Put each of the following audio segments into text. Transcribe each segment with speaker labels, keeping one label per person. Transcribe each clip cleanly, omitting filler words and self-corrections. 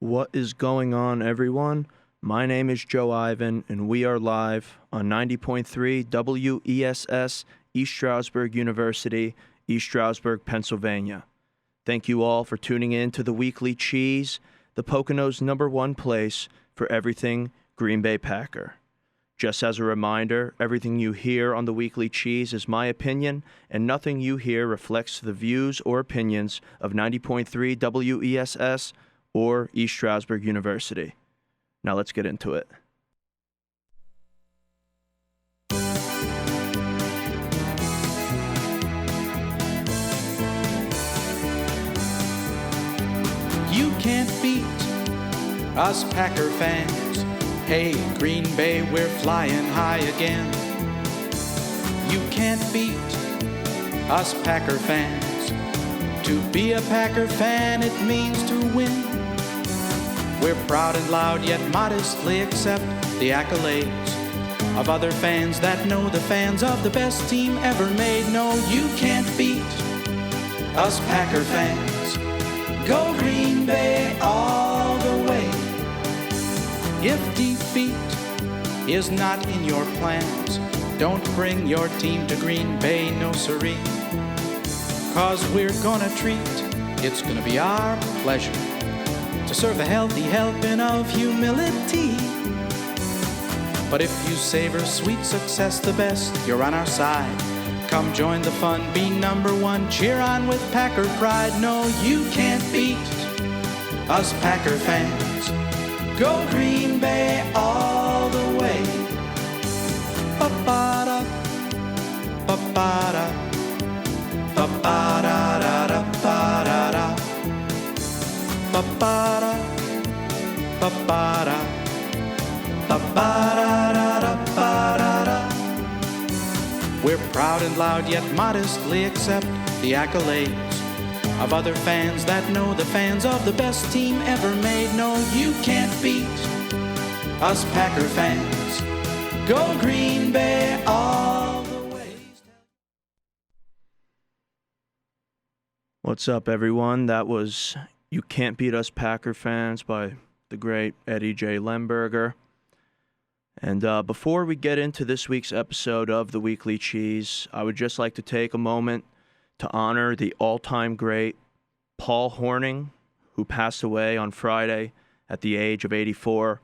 Speaker 1: What is going on, everyone? My name is Joe Ivan, and we are live on 90.3 WESS, East Stroudsburg University, East Stroudsburg, Pennsylvania. Thank you all for tuning in to the Weekly Cheese, the Pocono's #1 place for everything Green Bay Packer. Just as a reminder, everything you hear on the Weekly Cheese is my opinion, and nothing you hear reflects the views or opinions of 90.3 WESS or East Stroudsburg University. Now let's get into it.
Speaker 2: You can't beat us Packer fans. Hey, Green Bay, we're flying high again. You can't beat us Packer fans. To be a Packer fan, it means to win. We're proud and loud, yet modestly accept the accolades of other fans that know the fans of the best team ever made. No, you can't beat us Packer fans. Go Green Bay all the way. If defeat is not in your plans, don't bring your team to Green Bay, no siree. 'Cause we're gonna treat, it's gonna be our pleasure to serve a healthy helping of humility. But if you savor sweet success the best, you're on our side. Come join the fun, be #1, cheer on with Packer pride. No, you can't beat us Packer fans. Go Green Bay all the way. Ba-ba-da, ba-ba-da, ba-ba-da-da-da-ba-da-da. Ba-ba-da, ba-ba-da, ba-ba-da-da-da-ba-da-da. We're proud and loud, yet modestly accept the accolades of other fans that know the fans of the best team ever made. No, you can't beat us Packer fans. Go Green Bay all the way.
Speaker 1: What's up, everyone? That was You Can't Beat Us Packer Fans by the great Eddie J. Lemberger. And before we get into this week's episode of The Weekly Cheese, I would just like to take a moment to honor the all-time great Paul Hornung, who passed away on Friday at the age of 84.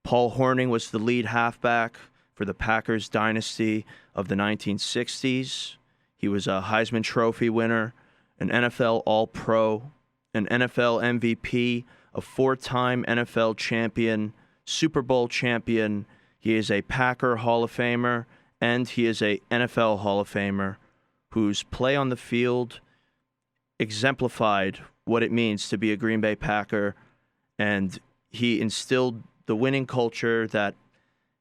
Speaker 1: Paul Hornung was the lead halfback for the Packers dynasty of the 1960s. He was a Heisman Trophy winner, an NFL All-Pro, an NFL MVP, a 4-time NFL champion, Super Bowl champion. He is a Packer Hall of Famer, and he is a NFL Hall of Famer whose play on the field exemplified what it means to be a Green Bay Packer, and he instilled the winning culture that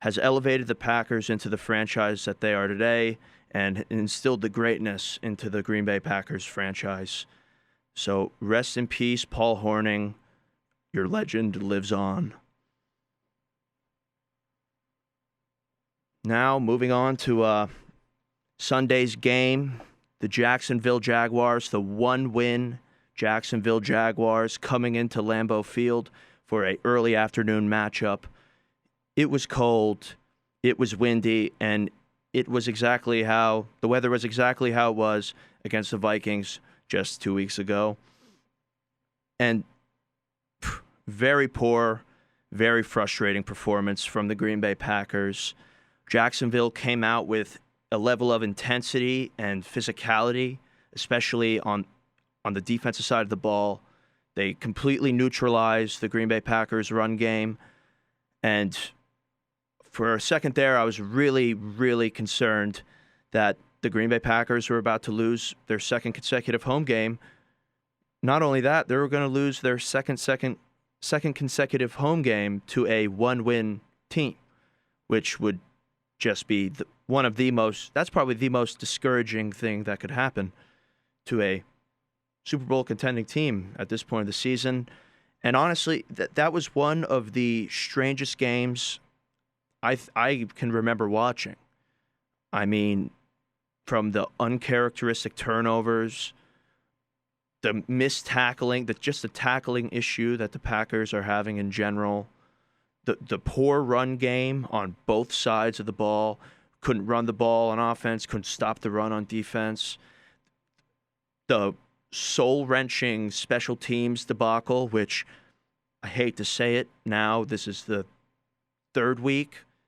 Speaker 1: has elevated the Packers into the franchise that they are today and instilled the greatness into the Green Bay Packers franchise. So rest in peace, Paul Hornung. Your legend lives on. Now, moving on to Sunday's game, the Jacksonville Jaguars, the one-win Jacksonville Jaguars coming into Lambeau Field for an early afternoon matchup. It was cold, it was windy, and it was exactly how the weather was exactly how it was against the Vikings just 2 weeks ago. And very poor, very frustrating performance from the Green Bay Packers. Jacksonville came out with a level of intensity and physicality, especially on the defensive side of the ball. They completely neutralized the Green Bay Packers run game. And for a second there, I was really, really concerned that the Green Bay Packers were about to lose their second consecutive home game. Not only that, they were going to lose their second consecutive home game to a one-win team, which would just be that's probably the most discouraging thing that could happen to a Super Bowl contending team at this point of the season. And honestly, that was one of the strangest games I can remember watching. I mean, from the uncharacteristic turnovers the missed tackling, just the tackling issue that the Packers are having in general, the poor run game on both sides of the ball, couldn't run the ball on offense, couldn't stop the run on defense, the soul-wrenching special teams debacle, which I hate to say it now, this is the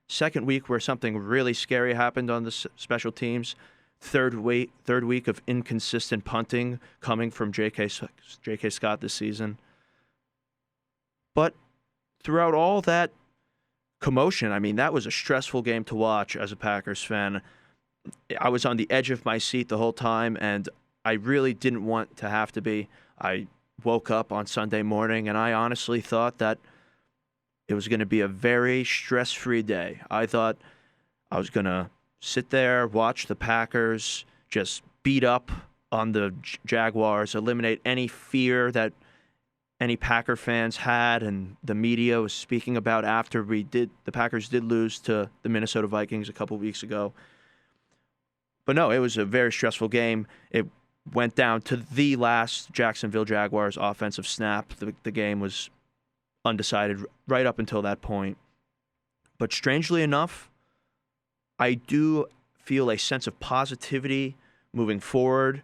Speaker 1: second week where something really scary happened on the special teams. Third week of inconsistent punting coming from J.K. Scott this season. But throughout all that commotion, I mean, that was a stressful game to watch as a Packers fan. I was on the edge of my seat the whole time, and I really didn't want to have to be. I woke up on Sunday morning, and I honestly thought that it was going to be a very stress-free day. I thought I was going to sit there, watch the Packers just beat up on the Jaguars, eliminate any fear that any Packer fans had and the media was speaking about after the Packers did lose to the Minnesota Vikings a couple weeks ago. But no, it was a very stressful game. It went down to the last Jacksonville Jaguars offensive snap. The game was undecided right up until that point. But strangely enough, I do feel a sense of positivity moving forward.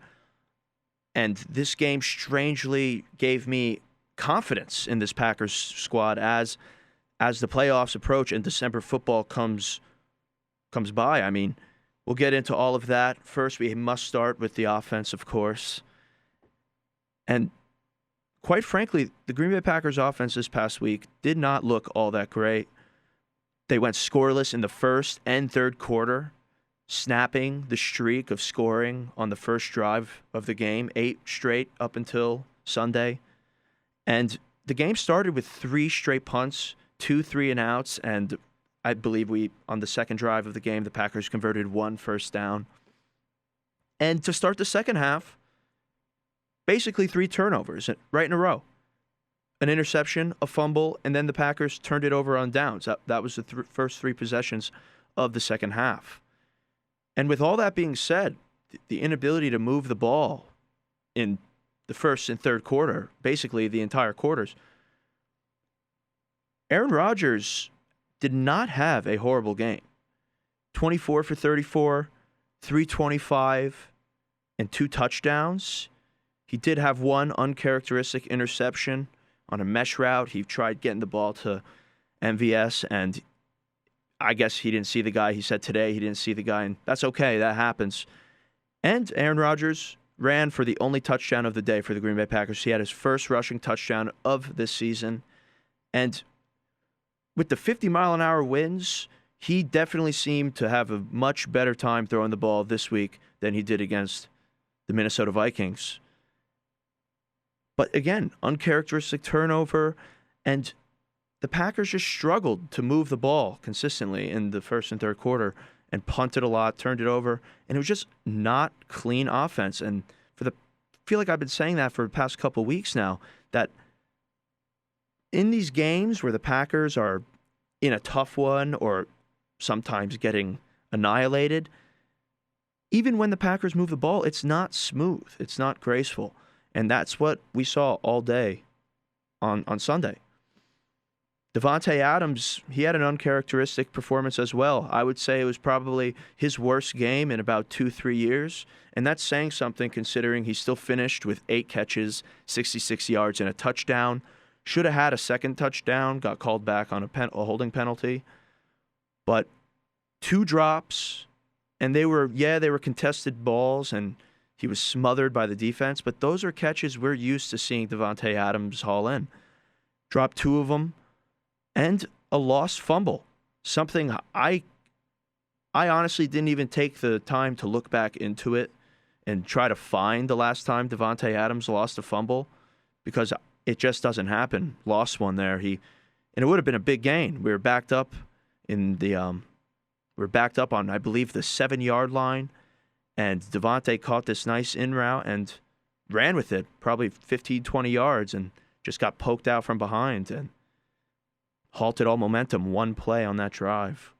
Speaker 1: And this game strangely gave me confidence in this Packers squad as the playoffs approach and December football comes by. I mean, we'll get into all of that. First, we must start with the offense, of course. And quite frankly, the Green Bay Packers offense this past week did not look all that great. They went scoreless in the first and third quarter, snapping the streak of scoring on the first drive of the game, 8 straight up until Sunday. And the game started with 3 straight punts, 2 3-and-outs, and I believe on the second drive of the game, the Packers converted 1 first down. And to start the second half, basically 3 turnovers right in a row. An interception, a fumble, and then the Packers turned it over on downs. That was the first 3 possessions of the second half. And with all that being said, the inability to move the ball in the first and third quarter, basically the entire quarters, Aaron Rodgers did not have a horrible game. 24 for 34, 325, and 2 touchdowns. He did have 1 uncharacteristic interception on a mesh route. He tried getting the ball to MVS, and I guess he didn't see the guy. He said today he didn't see the guy, and that's okay. That happens. And Aaron Rodgers ran for the only touchdown of the day for the Green Bay Packers. He had his first rushing touchdown of this season. And with the 50-mile-an-hour winds, he definitely seemed to have a much better time throwing the ball this week than he did against the Minnesota Vikings. But again, uncharacteristic turnover, and the Packers just struggled to move the ball consistently in the first and third quarter and punted a lot, turned it over, and it was just not clean offense. And I feel like I've been saying that for the past couple of weeks now, that in these games where the Packers are in a tough one or sometimes getting annihilated, even when the Packers move the ball, it's not smooth. It's not graceful. And that's what we saw all day on Sunday. Davante Adams, he had an uncharacteristic performance as well. I would say it was probably his worst game in about 2-3 years. And that's saying something considering he still finished with 8 catches, 66 yards, and a touchdown. Should have had a second touchdown, got called back on a holding penalty. But 2 drops, and they were contested balls, and he was smothered by the defense. But those are catches we're used to seeing Davante Adams haul in. Dropped 2 of them, and a lost fumble. Something I honestly didn't even take the time to look back into it and try to find the last time Davante Adams lost a fumble, because it just doesn't happen. Lost one there. And it would have been a big gain. We were backed up on, I believe, the 7-yard line, and Davante caught this nice in route and ran with it, probably 15, 20 yards, and just got poked out from behind and halted all momentum. 1 play on that drive.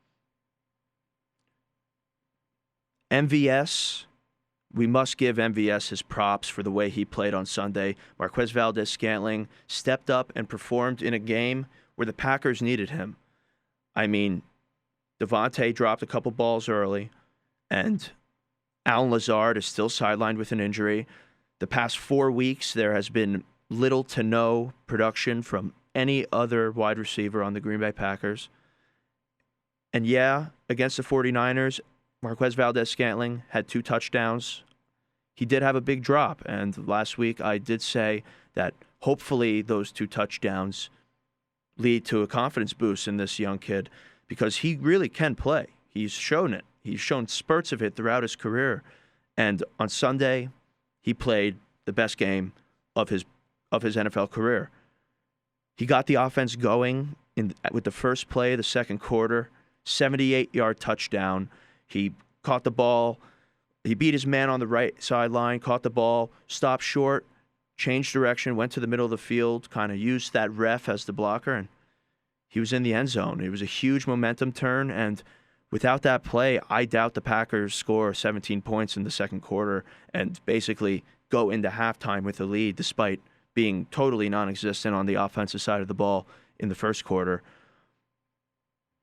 Speaker 1: MVS we must give MVS his props for the way he played on Sunday. Marquez Valdes-Scantling stepped up and performed in a game where the Packers needed him. I mean, Devontae dropped a couple balls early, and Allen Lazard is still sidelined with an injury. The past 4 weeks, there has been little to no production from any other wide receiver on the Green Bay Packers. And yeah, against the 49ers, Marquez Valdes-Scantling had 2 touchdowns. He did have a big drop, and last week I did say that hopefully those 2 touchdowns lead to a confidence boost in this young kid, because he really can play. He's shown it. He's shown spurts of it throughout his career. And on Sunday, he played the best game of his NFL career. He got the offense going with the first play of the second quarter, 78-yard touchdown. He caught the ball. He beat his man on the right sideline, caught the ball, stopped short, changed direction, went to the middle of the field, kind of used that ref as the blocker, and he was in the end zone. It was a huge momentum turn, and without that play, I doubt the Packers score 17 points in the second quarter and basically go into halftime with a lead despite being totally non-existent on the offensive side of the ball in the first quarter.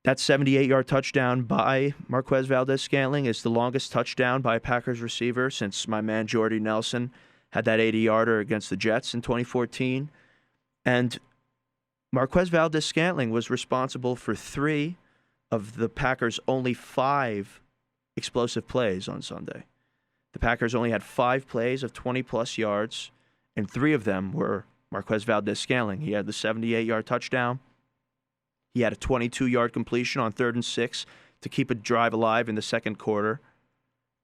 Speaker 1: That 78-yard touchdown by Marquez Valdes-Scantling is the longest touchdown by a Packers receiver since my man Jordy Nelson had that 80-yarder against the Jets in 2014. And Marquez Valdes-Scantling was responsible for 3 of the Packers' only 5 explosive plays on Sunday. The Packers only had 5 plays of 20-plus yards, and 3 of them were Marquez Valdes-Scantling. He had the 78-yard touchdown. He had a 22-yard completion on 3rd and 6 to keep a drive alive in the second quarter,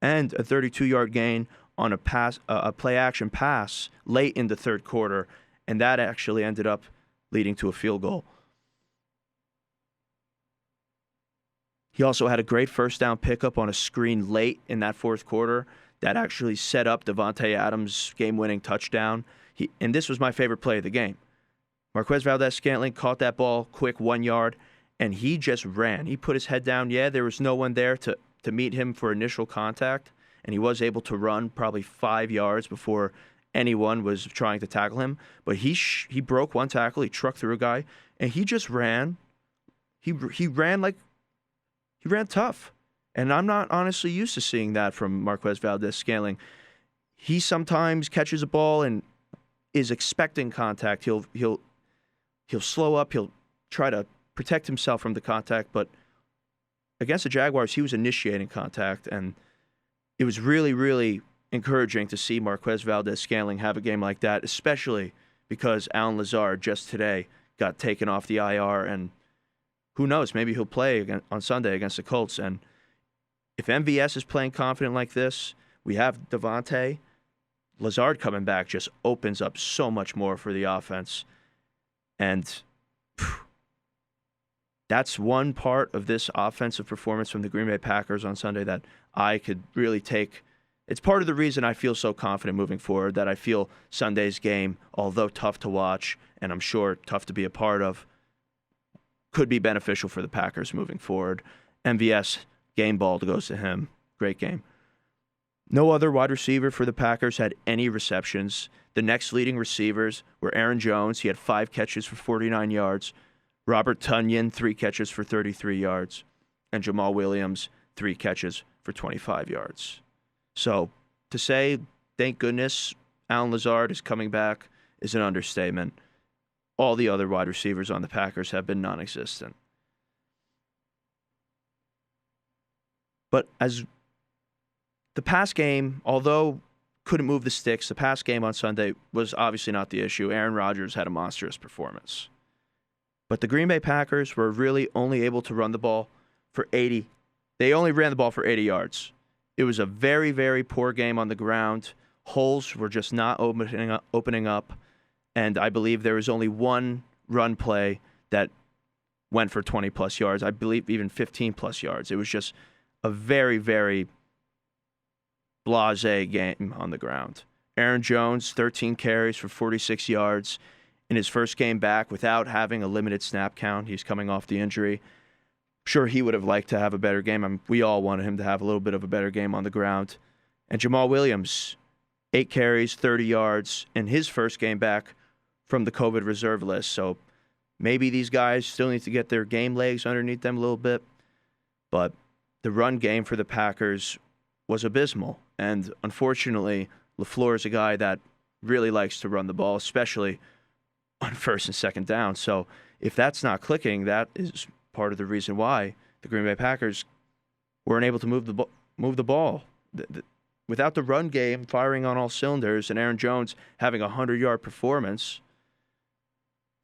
Speaker 1: and a 32-yard gain on a play-action pass late in the third quarter, and that actually ended up leading to a field goal. He also had a great first down pickup on a screen late in that fourth quarter that actually set up Davante Adams' game-winning touchdown. And this was my favorite play of the game. Marquez Valdes-Scantling caught that ball quick 1 yard, and he just ran. He put his head down. Yeah, there was no one there to meet him for initial contact, and he was able to run probably 5 yards before anyone was trying to tackle him. But he broke one tackle. He trucked through a guy, and he just ran. He ran tough. And I'm not honestly used to seeing that from Marquez Valdes-Scantling. He sometimes catches a ball and is expecting contact. He'll slow up. He'll try to protect himself from the contact. But against the Jaguars, he was initiating contact. And it was really, really encouraging to see Marquez Valdes-Scantling have a game like that, especially because Allen Lazard just today got taken off the IR. And who knows, maybe he'll play again on Sunday against the Colts. And if MVS is playing confident like this, we have Devontae. Lazard coming back just opens up so much more for the offense. And that's one part of this offensive performance from the Green Bay Packers on Sunday that I could really take. It's part of the reason I feel so confident moving forward, that I feel Sunday's game, although tough to watch, and I'm sure tough to be a part of, could be beneficial for the Packers moving forward. MVS, game ball goes to him. Great game. No other wide receiver for the Packers had any receptions. The next leading receivers were Aaron Jones. He had 5 catches for 49 yards. Robert Tonyan, 3 catches for 33 yards. And Jamal Williams, 3 catches for 25 yards. So to say, thank goodness Allen Lazard is coming back is an understatement. All the other wide receivers on the Packers have been non-existent. But as the pass game, although couldn't move the sticks, the pass game on Sunday was obviously not the issue. Aaron Rodgers had a monstrous performance. But the Green Bay Packers were really only able to run the ball for 80. They only ran the ball for 80 yards. It was a very, very poor game on the ground. Holes were just not opening up. And I believe there was only one run play that went for 20-plus yards. I believe even 15-plus yards. It was just a very, very blasé game on the ground. Aaron Jones, 13 carries for 46 yards in his first game back without having a limited snap count. He's coming off the injury. Sure, he would have liked to have a better game. We all wanted him to have a little bit of a better game on the ground. And Jamal Williams, 8 carries, 30 yards in his first game back from the COVID reserve list. So maybe these guys still need to get their game legs underneath them a little bit. But the run game for the Packers was abysmal. And unfortunately, LaFleur is a guy that really likes to run the ball, especially on first and second down. So if that's not clicking, that is part of the reason why the Green Bay Packers weren't able to move the ball. Without the run game firing on all cylinders and Aaron Jones having a 100-yard performance,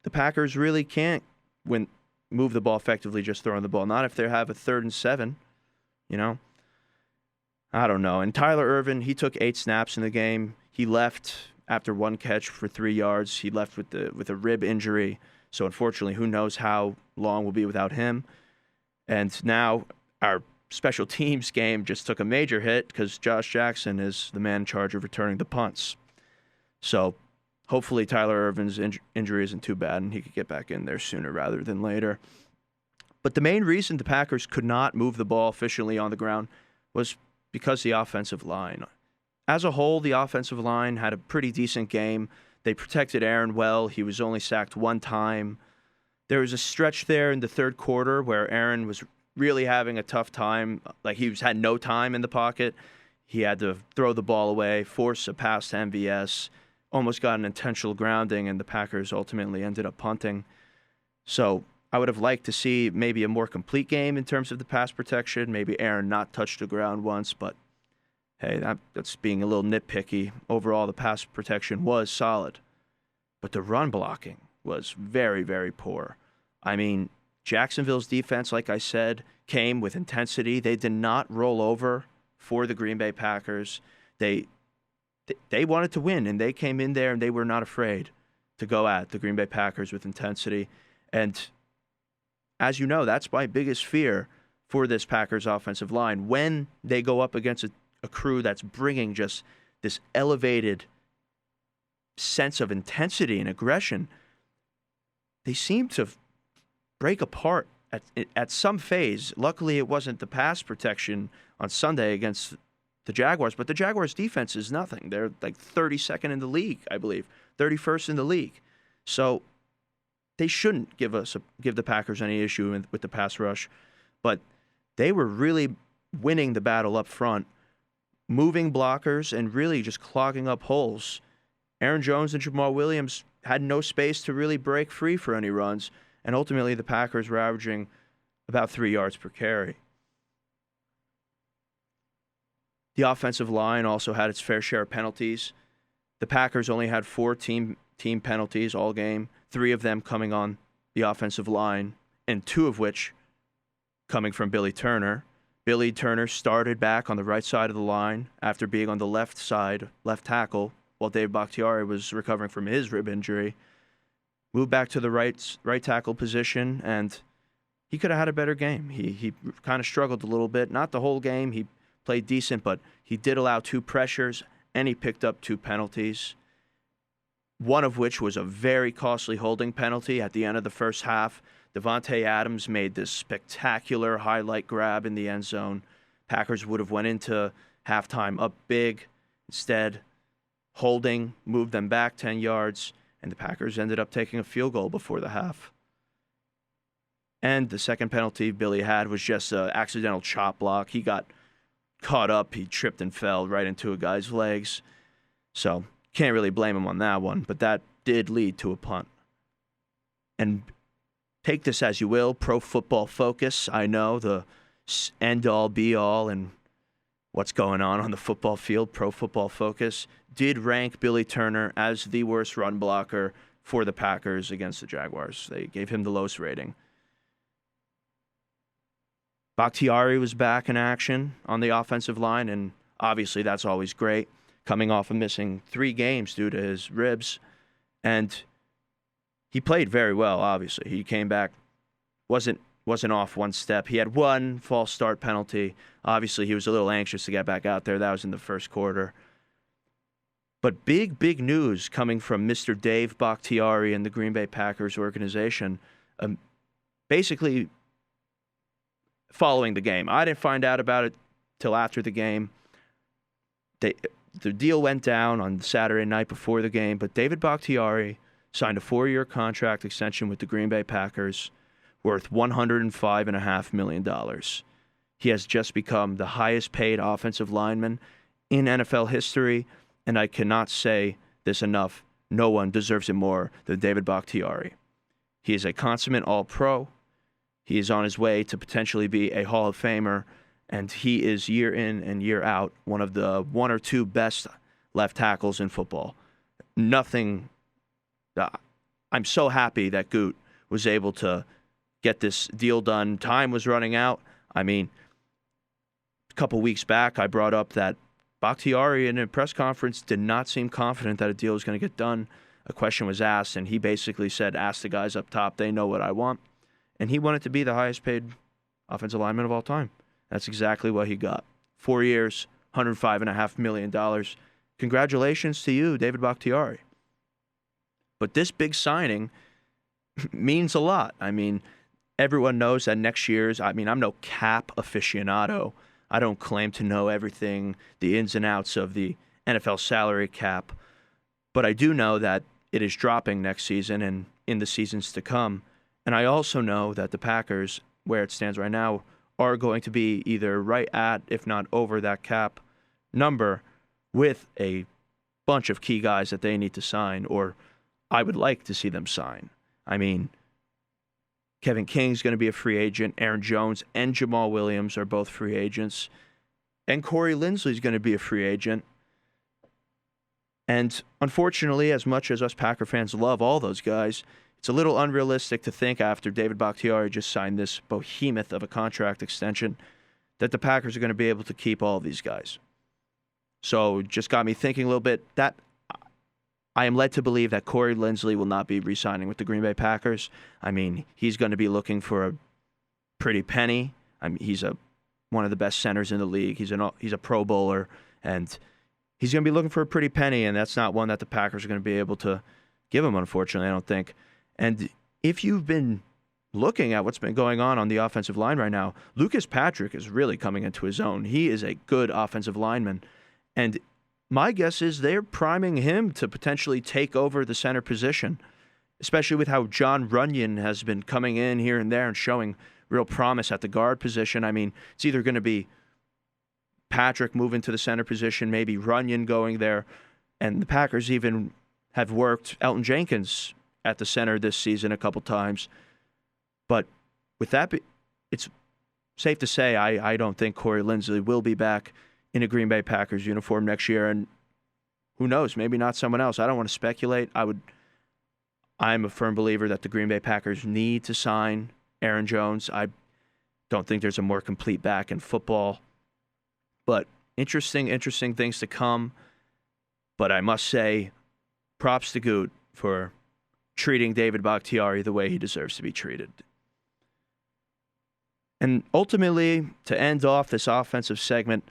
Speaker 1: the Packers really can't move the ball effectively just throwing the ball. Not if they have a 3rd and 7, you know. I don't know. And Tyler Ervin, he took 8 snaps in the game. He left after 1 catch for 3 yards. He left with a rib injury. So unfortunately, who knows how long we'll be without him. And now our special teams game just took a major hit because Josh Jackson is the man in charge of returning the punts. So hopefully Tyler Ervin's injury isn't too bad and he could get back in there sooner rather than later. But the main reason the Packers could not move the ball efficiently on the ground was because the offensive line. As a whole, the offensive line had a pretty decent game. They protected Aaron well. He was only sacked 1 time. There was a stretch there in the third quarter where Aaron was really having a tough time. Like he had no time in the pocket. He had to throw the ball away, force a pass to MVS, almost got an intentional grounding, and the Packers ultimately ended up punting. So I would have liked to see maybe a more complete game in terms of the pass protection. Maybe Aaron not touch the ground once, but hey, that's being a little nitpicky. Overall, the pass protection was solid, but the run blocking was very, very poor. I mean, Jacksonville's defense, like I said, came with intensity. They did not roll over for the Green Bay Packers. They wanted to win, and they came in there, and they were not afraid to go at the Green Bay Packers with intensity. And as you know, that's my biggest fear for this Packers offensive line. When they go up against a crew that's bringing just this elevated sense of intensity and aggression, they seem to break apart at some phase. Luckily, it wasn't the pass protection on Sunday against the Jaguars, but the Jaguars' defense is nothing. They're like 32nd in the league, I believe, 31st in the league. So they shouldn't give the Packers any issue with the pass rush, but they were really winning the battle up front, moving blockers and really just clogging up holes. Aaron Jones and Jamal Williams had no space to really break free for any runs, and ultimately the Packers were averaging about 3 yards per carry. The offensive line also had its fair share of penalties. The Packers only had 4 team penalties all game, 3 of them coming on the offensive line, and 2 of which coming from Billy Turner. Billy Turner started back on the right side of the line after being on the left side, left tackle, while Dave Bakhtiari was recovering from his rib injury. Moved back to the right tackle position, and he could have had a better game. He kind of struggled a little bit. Not the whole game. He played decent, but he did allow 2 pressures, and he picked up 2 penalties, one of which was a very costly holding penalty at the end of the first half. Devontae Adams made this spectacular highlight grab in the end zone. Packers would have went into halftime up big. Instead, holding moved them back 10 yards, and the Packers ended up taking a field goal before the half. And the second penalty Billy had was just an accidental chop block. He got caught up. He tripped and fell right into a guy's legs. So can't really blame him on that one, but that did lead to a punt. And take this as you will, Pro Football Focus, I know, the end-all, be-all, and what's going on the football field, Pro Football Focus, did rank Billy Turner as the worst run blocker for the Packers against the Jaguars. They gave him the lowest rating. Bakhtiari was back in action on the offensive line, and obviously that's always great, coming off of missing 3 games due to his ribs. And he played very well, obviously. He came back, wasn't off one step. He had 1 false start penalty. Obviously, he was a little anxious to get back out there. That was in the first quarter. But big news coming from Mr. Dave Bakhtiari and the Green Bay Packers organization. Basically, following the game. I didn't find out about it till after the game. The deal went down on Saturday night before the game, but David Bakhtiari signed a 4-year contract extension with the Green Bay Packers worth $105.5 million. He has just become the highest paid offensive lineman in NFL history, and I cannot say this enough. No one deserves it more than David Bakhtiari. He is a consummate All-Pro. He is on his way to potentially be a Hall of Famer, and he is year in and year out one of the one or two best left tackles in football. I'm so happy that Goot was able to get this deal done. Time was running out. I mean, a couple weeks back, I brought up that Bakhtiari in a press conference did not seem confident that a deal was going to get done. A question was asked, and he basically said, ask the guys up top. They know what I want. And he wanted to be the highest paid offensive lineman of all time. That's exactly what he got. 4 years, $105.5 million. Congratulations to you, David Bakhtiari. But this big signing means a lot. I mean, everyone knows that next year's, I'm no cap aficionado. I don't claim to know everything, the ins and outs of the NFL salary cap. But I do know that it is dropping next season and in the seasons to come. And I also know that the Packers, where it stands right now, are going to be either right at, if not over that cap number, with a bunch of key guys that they need to sign, or I would like to see them sign. I mean, Kevin King's going to be a free agent. Aaron Jones and Jamal Williams are both free agents. And Corey Linsley's going to be a free agent. And unfortunately, as much as us Packer fans love all those guys, it's a little unrealistic to think after David Bakhtiari just signed this behemoth of a contract extension that the Packers are going to be able to keep all of these guys. So it just got me thinking a little bit. That I am led to believe that Corey Linsley will not be re-signing with the Green Bay Packers. I mean, he's going to be looking for a pretty penny. I mean, he's one of the best centers in the league. He's a Pro Bowler, and he's going to be looking for a pretty penny, and that's not one that the Packers are going to be able to give him, unfortunately, I don't think. And if you've been looking at what's been going on the offensive line right now, Lucas Patrick is really coming into his own. He is a good offensive lineman. And my guess is they're priming him to potentially take over the center position, especially with how John Runyon has been coming in here and there and showing real promise at the guard position. I mean, it's either going to be Patrick moving to the center position, maybe Runyon going there, and the Packers even have worked Elton Jenkins at the center this season a couple times. But with that, it's safe to say I don't think Corey Linsley will be back in a Green Bay Packers uniform next year. And who knows, maybe not someone else. I don't want to speculate. I'm a firm believer that the Green Bay Packers need to sign Aaron Jones. I don't think there's a more complete back in football. But interesting things to come. But I must say, props to Goot for treating David Bakhtiari the way he deserves to be treated. And ultimately, to end off this offensive segment,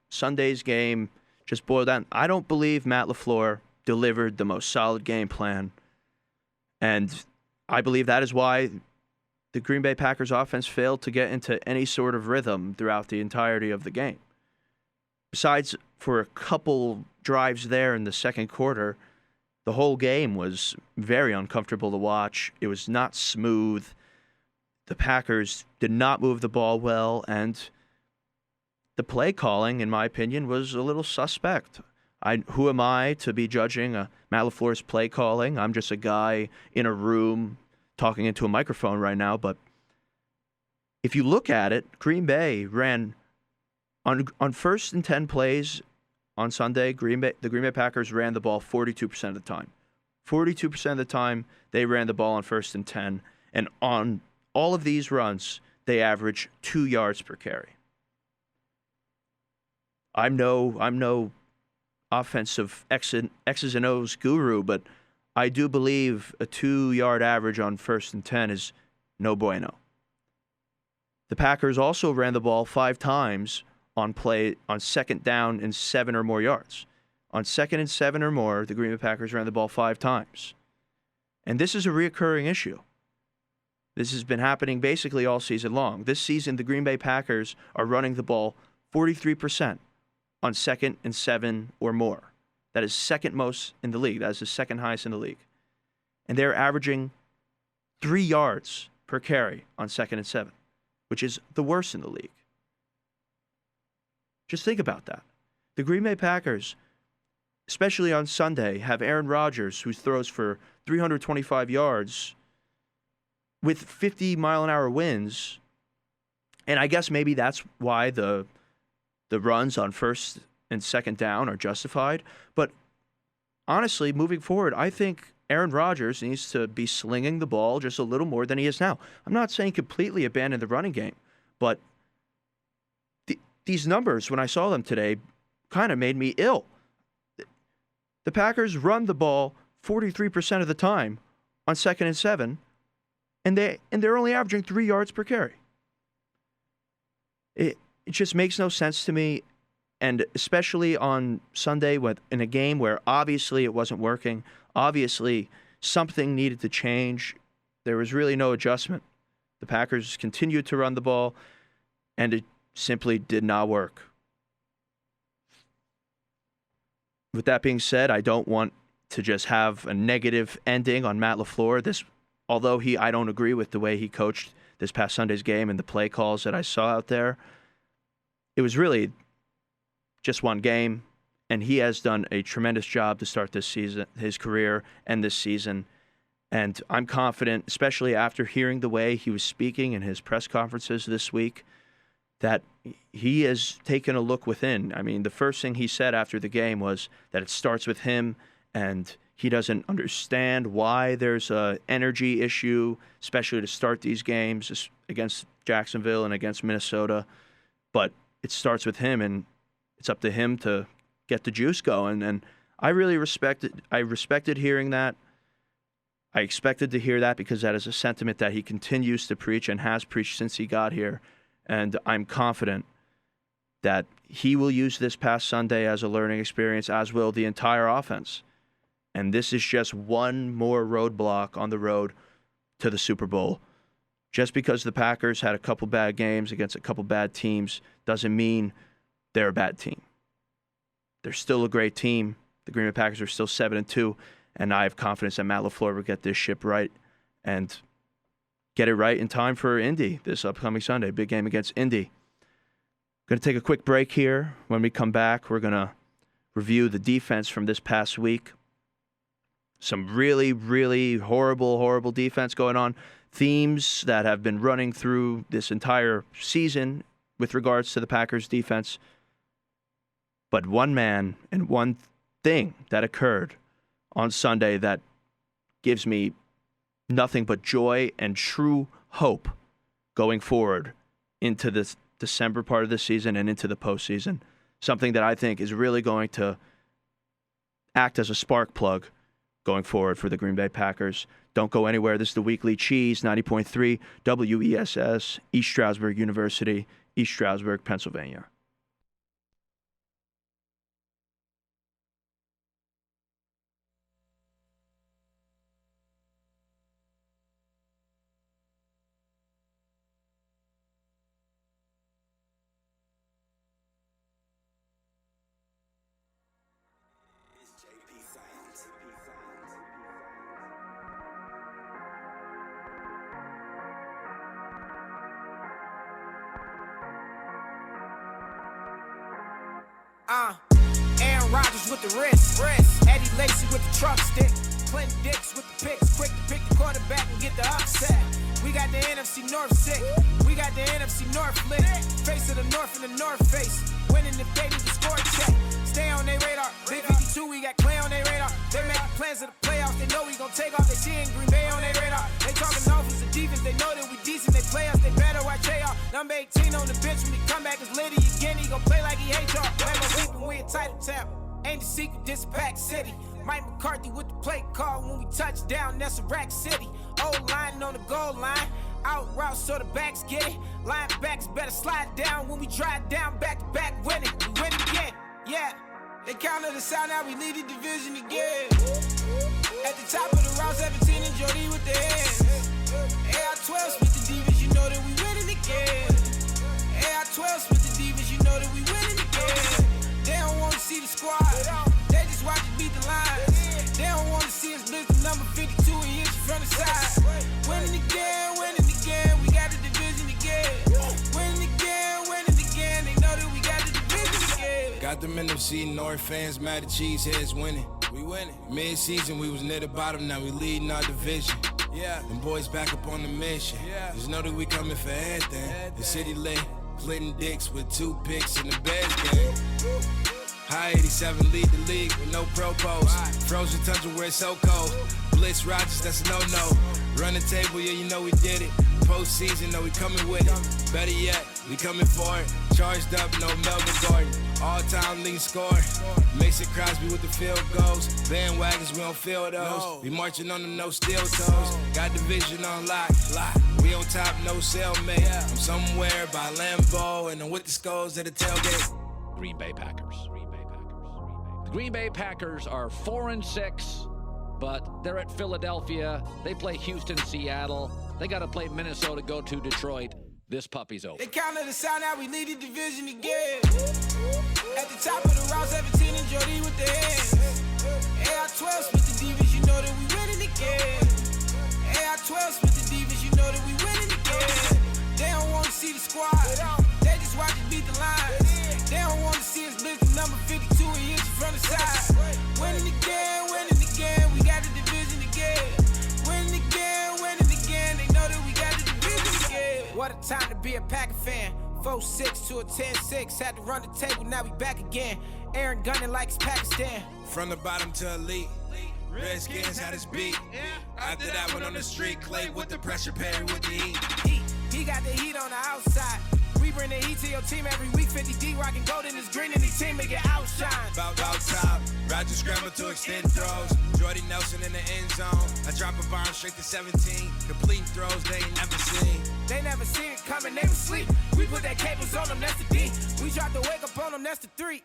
Speaker 1: Sunday's game just boiled down. I don't believe Matt LaFleur delivered the most solid game plan. And I believe that is why the Green Bay Packers offense failed to get into any sort of rhythm throughout the entirety of the game. Besides, for a couple drives there in the second quarter, the whole game was very uncomfortable to watch. It was not smooth. The Packers did not move the ball well, and the play calling, in my opinion, was a little suspect. Who am I to be judging Matt LaFleur's play calling? I'm just a guy in a room talking into a microphone right now. But if you look at it, Green Bay ran on first and 10 plays on Sunday. The Green Bay Packers ran the ball 42% of the time. 42% of the time they ran the ball on first and 10, and on all of these runs they average 2 yards per carry. I'm no offensive X's and O's guru, but I do believe a 2-yard average on first and 10 is no bueno. The Packers also ran the ball 5 times on second down and 7 or more yards. On second and 7 or more, the Green Bay Packers ran the ball 5 times. And this is a reoccurring issue. This has been happening basically all season long. This season, the Green Bay Packers are running the ball 43% on 2nd and 7 or more. That is second most in the league. That is the second highest in the league. And they're averaging 3 yards per carry on 2nd and 7, which is the worst in the league. Just think about that. The Green Bay Packers, especially on Sunday, have Aaron Rodgers, who throws for 325 yards with 50-mile-an-hour winds. And I guess maybe that's why the runs on 1st and 2nd down are justified. But honestly, moving forward, I think Aaron Rodgers needs to be slinging the ball just a little more than he is now. I'm not saying completely abandon the running game, but these numbers, when I saw them today, kind of made me ill. The Packers run the ball 43% of the time on 2nd and 7, and they're only averaging 3 yards per carry. It just makes no sense to me, and especially on Sunday in a game where obviously it wasn't working, obviously something needed to change. There was really no adjustment. The Packers continued to run the ball, and it simply did not work. With that being said, I don't want to just have a negative ending on Matt LaFleur. Although I don't agree with the way he coached this past Sunday's game and the play calls that I saw out there. It was really just one game, and he has done a tremendous job to start this season, his career, and this season. And I'm confident, especially after hearing the way he was speaking in his press conferences this week, that he has taken a look within. I mean, the first thing he said after the game was that it starts with him, and he doesn't understand why there's an energy issue, especially to start these games against Jacksonville and against Minnesota. But it starts with him, and it's up to him to get the juice going. And I really respected hearing that. I expected to hear that because that is a sentiment that he continues to preach and has preached since he got here. And I'm confident that he will use this past Sunday as a learning experience, as will the entire offense. And this is just one more roadblock on the road to the Super Bowl. Just because the Packers had a couple bad games against a couple bad teams doesn't mean they're a bad team. They're still a great team. The Green Bay Packers are still 7-2, and I have confidence that Matt LaFleur will get this ship right and get it right in time for Indy this upcoming Sunday. Big game against Indy. Going to take a quick break here. When we come back, we're going to review the defense from this past week. Some really, really horrible defense going on. Themes that have been running through this entire season with regards to the Packers defense. But one man and one thing that occurred on Sunday that gives me nothing but joy and true hope going forward into this December part of the season and into the postseason. Something that I think is really going to act as a spark plug going forward for the Green Bay Packers. Don't go anywhere. This is the Weekly Cheese, 90.3 WESS, East Stroudsburg University, East Stroudsburg, Pennsylvania.
Speaker 3: Aaron Rodgers with the wrist. Eddie Lacy with the truck stick. Clint Dix with the picks. Quick to pick the quarterback and get the upset. We got the NFC North sick. We got the NFC North lit. Face of the North in the North face. Winning if they need to score check. Stay on their radar. Big 52, we got Clay on their radar. They making plans of the playoffs. They know we gon' take off. They seeing Green Bay on their radar. They talking offense and defense. They know that we decent. They play us. They better watch AR. Number 18 on the bench when he come back is Liddy again. He gon' play like he hates y'all. Never weeping, we a title tap. Ain't the secret, this Pack City. Mike McCarthy with the play call when we touch down. That's a Rack City. Old line on the goal line. Out route so the backs get it. Linebacks better slide down when we drive down back to back winning. We win again. Yeah. They counted us out, now we lead the division again. At the top of the round, 17 and Jody with the hands. AR-12 split the divas, you know that we winning again. AR-12 split the divas, you know that we winning
Speaker 4: Got them NFC North fans mad at Cheeseheads winning. We winning. Mid-season, we was near the bottom, now we leading our division. Yeah. Them boys back up on the mission. Yeah. Just know that we coming for everything. The city lit, Clinton Dix with 2 picks in the best game. High 87 lead the league with no pro post. Frozen tundra where it's so cold. Blitz Rogers, that's a no-no. Run the table, yeah, you know we did it. Postseason, know we coming with it. Better yet, we coming for it. Charged up, no Melvin Gordon. All-time leading scorer. Mason Crosby with the field goals. Bandwagons, we don't feel those. We marching on them, no steel toes. Got division on lock. We on top, no cellmate. I'm somewhere by Lambeau, and I'm with the skulls at the tailgate.
Speaker 5: Green Bay Packers. The Green Bay Packers are 4-6, but they're at Philadelphia. They play Houston, Seattle. They got to play Minnesota, go to Detroit. This puppy's over.
Speaker 3: They counted us out, now we lead the division again. At the top of the round, 17 and Jody with the hands. AR-12 split the Divas, you know that we winning again. AR-12 split the Divas, you know that we winning again. They don't want to see the squad, they just watch us beat the lines. They don't want to see us blitz the number 52 and hit you from the side. Winning again, we got the division again. Winning again, they know that we got the division again. What a time to be a Packer fan. 4-6 to a 10-6, had to run the table, now we back again. Aaron gunning like it's Pakistan.
Speaker 4: From the bottom to elite, Redskins had us beat. After that one on the street, Clay with the pressure, Perry with the heat.
Speaker 3: He got the heat on the outside. We bring the heat to your team every week. 50 D rockin' golden is green and his team make it outshine.
Speaker 4: About top, Roger scramble to extend throws. Jordy Nelson in the end zone. I drop a bomb straight to 17. Completing throws they ain't never seen.
Speaker 3: They never seen it coming, they was sleep. We put that cables on them, that's the D. We tried to wake up on them, that's the 3.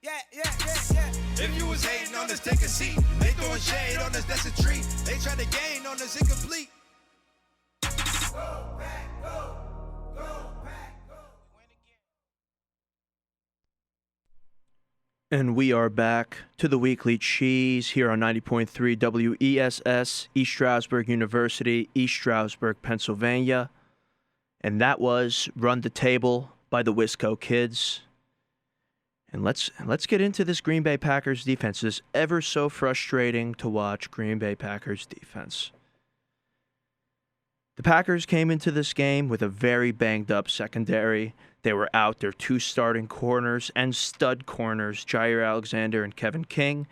Speaker 3: Yeah.
Speaker 4: If you was hating on us, take a seat. They throwing shade on us, that's a treat. They tried to gain on us, incomplete. Go back, go.
Speaker 1: And we are back to the Weekly Cheese here on 90.3 WESS, East Stroudsburg University, East Stroudsburg, Pennsylvania. And that was Run the Table by the Wisco Kids. And let's get into this Green Bay Packers defense. It's ever so frustrating to watch Green Bay Packers defense. The Packers came into this game with a very banged-up secondary. They were out their 2 starting corners and stud corners, Jair Alexander and Kevin King.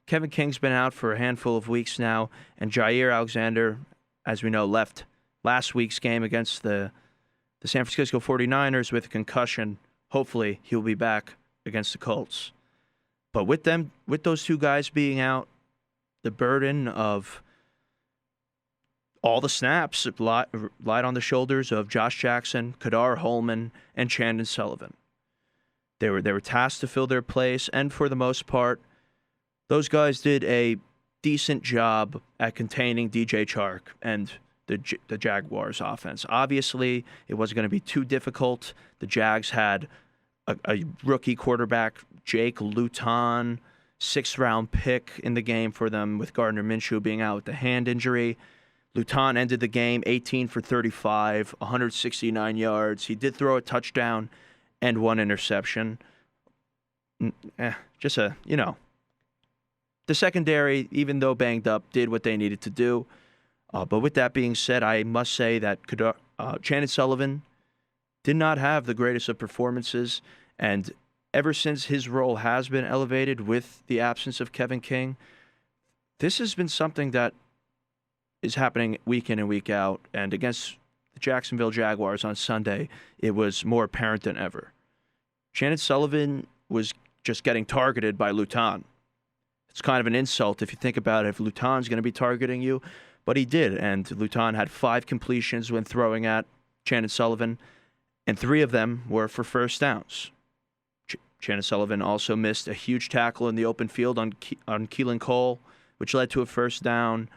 Speaker 1: Kevin King's been out for a handful of weeks now, and Jair Alexander, as we know, left last week's game against the San Francisco 49ers with a concussion. Hopefully, he'll be back against the Colts. But with those 2 guys being out, the burden of all the snaps lied on the shoulders of Josh Jackson, Kadar Holman, and Chandon Sullivan. They were tasked to fill their place, and for the most part, those guys did a decent job at containing DJ Chark and the Jaguars' offense. Obviously, it wasn't going to be too difficult. The Jags had a rookie quarterback, Jake Luton, 6th-round pick in the game for them, with Gardner Minshew being out with the hand injury. Luton ended the game 18 for 35, 169 yards. He did throw a touchdown and 1 interception. The secondary, even though banged up, did what they needed to do. But with that being said, I must say that Chandon Sullivan did not have the greatest of performances. And ever since his role has been elevated with the absence of Kevin King, this has been something that is happening week in and week out, and against the Jacksonville Jaguars on Sunday, it was more apparent than ever. Chandon Sullivan was just getting targeted by Luton. It's kind of an insult if you think about it, if Luton's going to be targeting you, but he did, and Luton had 5 completions when throwing at Chandon Sullivan, and 3 of them were for first downs. Chandon Sullivan also missed a huge tackle in the open field on Keelan Cole, which led to a first down.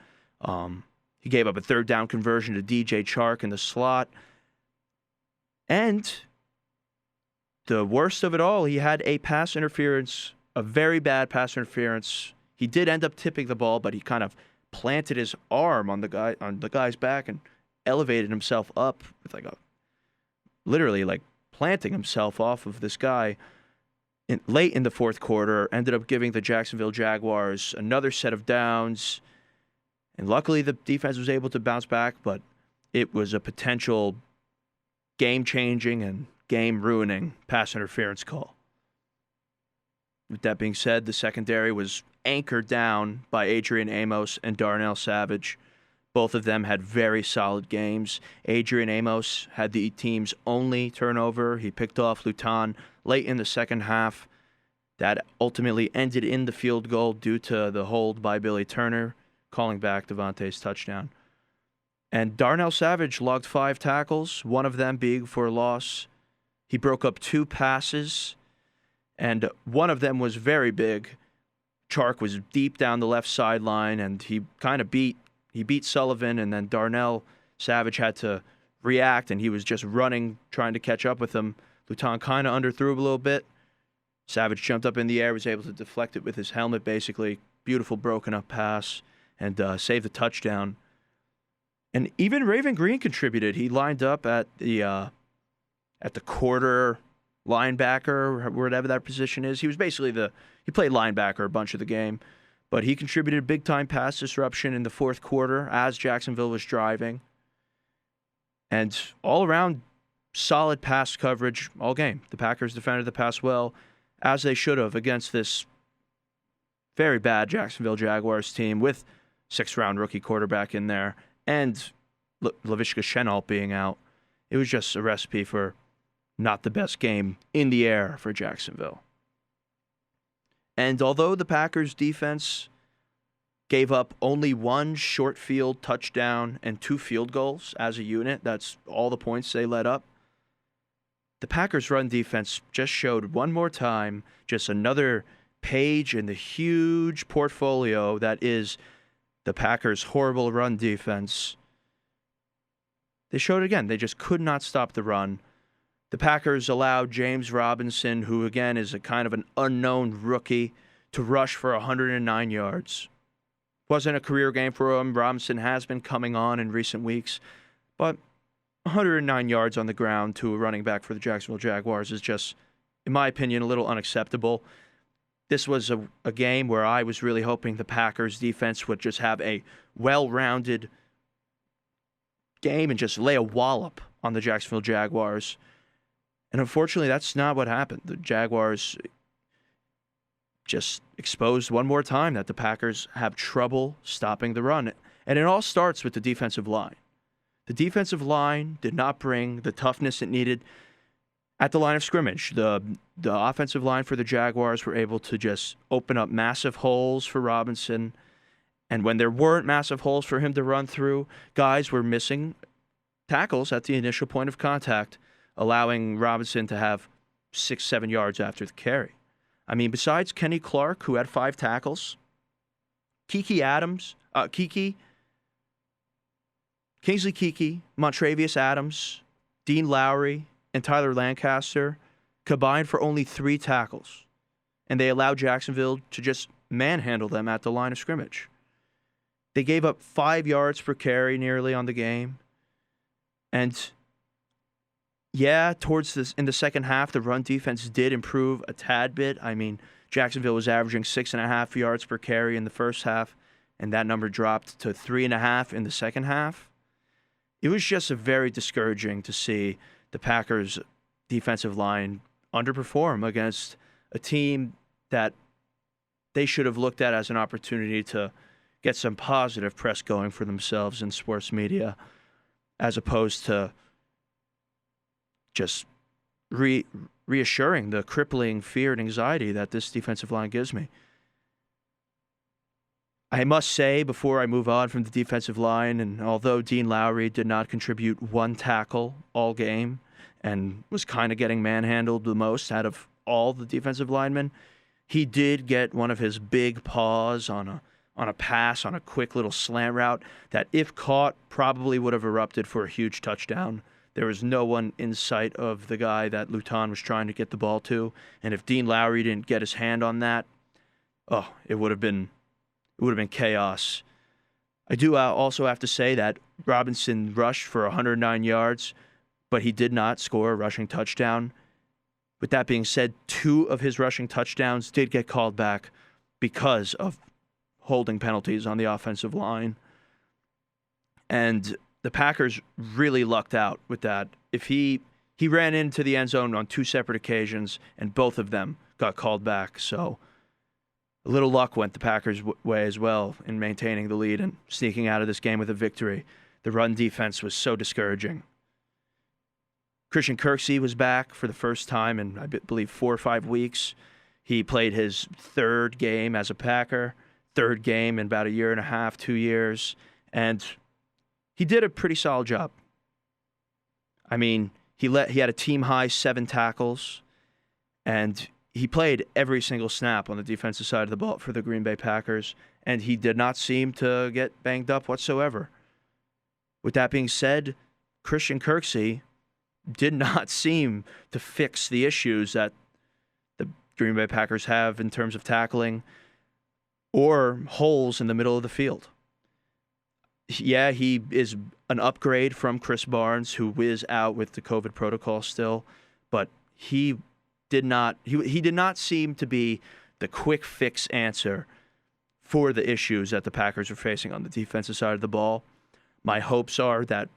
Speaker 1: He gave up a 3rd down conversion to DJ Chark in the slot. And the worst of it all, he had a pass interference, a very bad pass interference. He did end up tipping the ball, but he kind of planted his arm on the guy's back and elevated himself up with literally planting himself off of this guy. late in the fourth quarter, ended up giving the Jacksonville Jaguars another set of downs. And luckily, the defense was able to bounce back, but it was a potential game-changing and game-ruining pass interference call. With that being said, the secondary was anchored down by Adrian Amos and Darnell Savage. Both of them had very solid games. Adrian Amos had the team's only turnover. He picked off Luton late in the second half. That ultimately ended in the field goal due to the hold by Billy Turner, calling back Devontae's touchdown. And Darnell Savage logged 5 tackles, one of them being for a loss. He broke up 2 passes, and one of them was very big. Chark was deep down the left sideline, and he kind of beat Sullivan, and then Darnell Savage had to react, and he was just running, trying to catch up with him. Luton kind of underthrew him a little bit. Savage jumped up in the air, was able to deflect it with his helmet, basically. Beautiful broken up pass, and saved the touchdown. And even Raven Green contributed. He lined up at the quarter linebacker, whatever that position is. He was basically he played linebacker a bunch of the game. But he contributed big-time pass disruption in the fourth quarter as Jacksonville was driving. And all around, solid pass coverage all game. The Packers defended the pass well, as they should have, against this very bad Jacksonville Jaguars team with 6th-round rookie quarterback in there and Laviska Shenault being out. It was just a recipe for not the best game in the air for Jacksonville. And although the Packers' defense gave up only 1 short field touchdown and 2 field goals as a unit, that's all the points they let up, the Packers' run defense just showed one more time just another page in the huge portfolio that is the Packers' horrible run defense. They showed it again. They just could not stop the run. The Packers allowed James Robinson, who again is a kind of an unknown rookie, to rush for 109 yards. Wasn't a career game for him. Robinson has been coming on in recent weeks, but 109 yards on the ground to a running back for the Jacksonville Jaguars is just, in my opinion, a little unacceptable. This was a game where I was really hoping the Packers defense would just have a well-rounded game and just lay a wallop on the Jacksonville Jaguars. And unfortunately, that's not what happened. The Jaguars just exposed one more time that the Packers have trouble stopping the run. And it all starts with the defensive line. The defensive line did not bring the toughness it needed at the line of scrimmage. The offensive line for the Jaguars were able to just open up massive holes for Robinson. And when there weren't massive holes for him to run through, guys were missing tackles at the initial point of contact, allowing Robinson to have 6-7 yards after the carry. I mean, besides Kenny Clark, who had 5 tackles, Kingsley Keke, Montravius Adams, Dean Lowry, and Tyler Lancaster combined for only 3 tackles. And they allowed Jacksonville to just manhandle them at the line of scrimmage. They gave up 5 yards per carry nearly on the game. And yeah, in the second half, the run defense did improve a tad bit. I mean, Jacksonville was averaging 6.5 yards per carry in the first half, and that number dropped to 3.5 in the second half. It was just very discouraging to see the Packers' defensive line underperform against a team that they should have looked at as an opportunity to get some positive press going for themselves in sports media, as opposed to just reassuring the crippling fear and anxiety that this defensive line gives me. I must say, before I move on from the defensive line, and although Dean Lowry did not contribute 1 tackle all game and was kind of getting manhandled the most out of all the defensive linemen, he did get one of his big paws on a pass, on a quick little slant route that, if caught, probably would have erupted for a huge touchdown. There was no one in sight of the guy that Luton was trying to get the ball to, and if Dean Lowry didn't get his hand on that, it would have been chaos. I do also have to say that Robinson rushed for 109 yards, but he did not score a rushing touchdown. With that being said, 2 of his rushing touchdowns did get called back because of holding penalties on the offensive line. And the Packers really lucked out with that. If he ran into the end zone on 2 separate occasions, and both of them got called back. So a little luck went the Packers' way as well in maintaining the lead and sneaking out of this game with a victory. The run defense was so discouraging. Christian Kirksey was back for the first time in, I believe, 4 or 5 weeks. He played his 3rd game as a Packer, 3rd game in about a year and a half, 2 years, and he did a pretty solid job. I mean, he had a team-high 7 tackles, and he played every single snap on the defensive side of the ball for the Green Bay Packers, and he did not seem to get banged up whatsoever. With that being said, Christian Kirksey did not seem to fix the issues that the Green Bay Packers have in terms of tackling or holes in the middle of the field. Yeah, he is an upgrade from Chris Barnes, who is out with the COVID protocol still, but he did not seem to be the quick fix answer for the issues that the Packers are facing on the defensive side of the ball. My hopes are that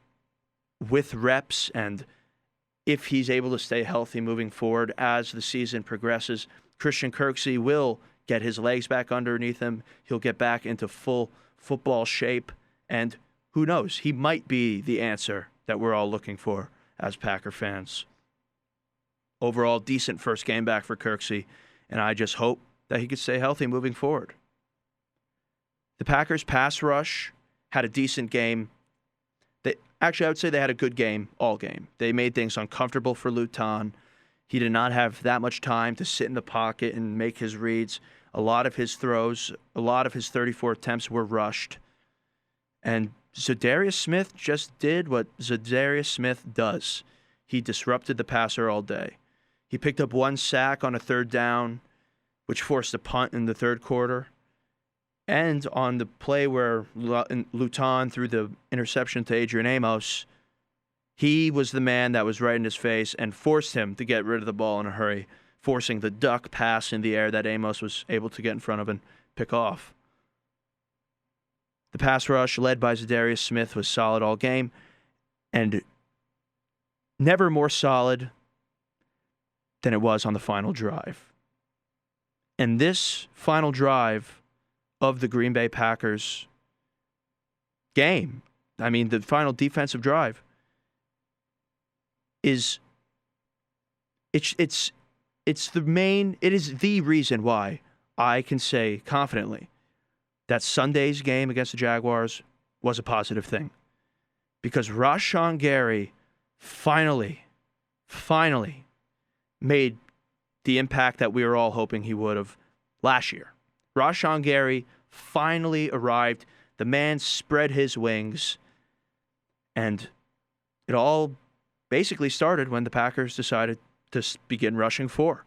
Speaker 1: with reps and if he's able to stay healthy moving forward as the season progresses, Christian Kirksey will get his legs back underneath him. He'll get back into full football shape. And who knows, he might be the answer that we're all looking for as Packer fans. Overall, decent first game back for Kirksey, and I just hope that he could stay healthy moving forward. The Packers' pass rush had a decent game. Actually, I would say they had a good game all game. They made things uncomfortable for Luton. He did not have that much time to sit in the pocket and make his reads. A lot of his throws, a lot of his 34 attempts were rushed. And Zadarius Smith just did what Zadarius Smith does. He disrupted the passer all day. He picked up 1 sack on a 3rd down, which forced a punt in the 3rd quarter. And on the play where Luton threw the interception to Adrian Amos, he was the man that was right in his face and forced him to get rid of the ball in a hurry, forcing the duck pass in the air that Amos was able to get in front of and pick off. The pass rush led by Zadarius Smith was solid all game, and never more solid than it was on the final drive. And this final drive of the Green Bay Packers game, I mean, the final defensive drive, is it is the reason why I can say confidently that Sunday's game against the Jaguars was a positive thing. Because Rashawn Gary finally made the impact that we were all hoping he would have last year. Rashawn Gary finally arrived. The man spread his wings. And it all basically started when the Packers decided to begin rushing 4.